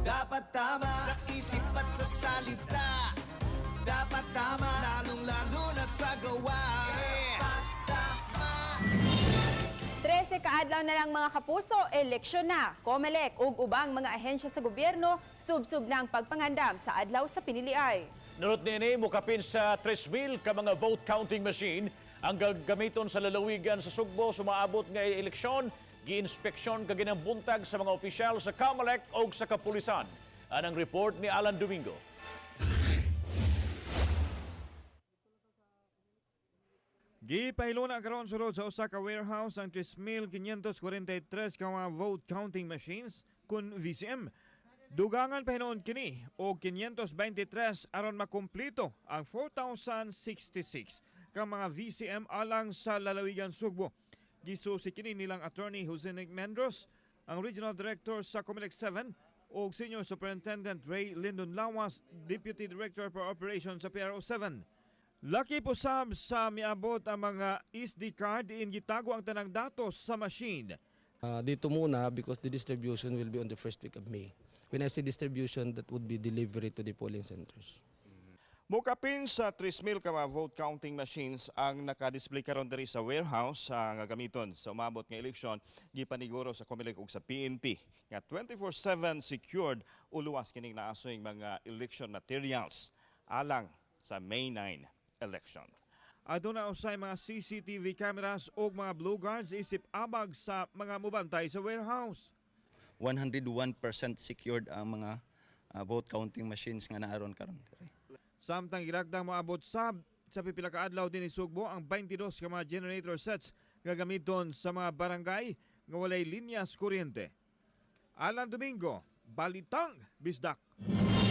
Dapat tama sa isip at sa salita. Dapat tama, lalong-lalo na sa gawa. Dapat tama. 13 kaadlaw na lang mga kapuso, eleksyon na. COMELEC ug ubang mga ahensya sa gobyerno subsub ng pagpangandam sa adlaw sa piniliay. Nunot nini mukapin sa 3,000 ka mga vote counting machine ang gagamiton sa lalawigan sa Sugbo sumaabot nga eleksyon. Gi-inspeksyon kaginang buntag sa mga opisyal sa COMELEC o sa kapulisan. Anang report ni Alan Domingo. Gipahilo na karon sulod sa usa ka warehouse ang 3,543 ka mga vote counting machines kun VCM. Dugangan pa hinoon kini o 523 aron makumpleto ang 4,066 ka mga VCM alang sa lalawigan Sugbo. Gisusi kini nilang attorney Jose Nick Mendros, ang regional director sa COMELEC 7 o senior superintendent Ray Lyndon Lawas, deputy director for operations sa PRO 7. Laki po sa miabot ang mga SD card in gitago ang tanang datos sa machine. Dito muna because the distribution will be on the first week of May. When I say distribution, that would be delivery to the polling centers. Mukapin sa 3,000 ka mga vote counting machines ang nakadisplay karon diri sa warehouse sa nga gamiton sa umabot nga eleksyon gipaniguro sa COMELEC ug sa PNP nga 24/7 secured uluwas kining naasoy mga election materials alang sa May 9 election. Aduna usay mga CCTV cameras o mga blue guards isip abag sa mga mubantay sa warehouse. 101% secured ang mga vote counting machines nga naaron karon diri. Samtang ilagdang maabot sa pipila ka adlaw din ni Sugbo ang 22 ka mga generator sets gagamiton sa mga barangay nga walay linyas kuryente. Alan Domingo, Balitang Bisdak.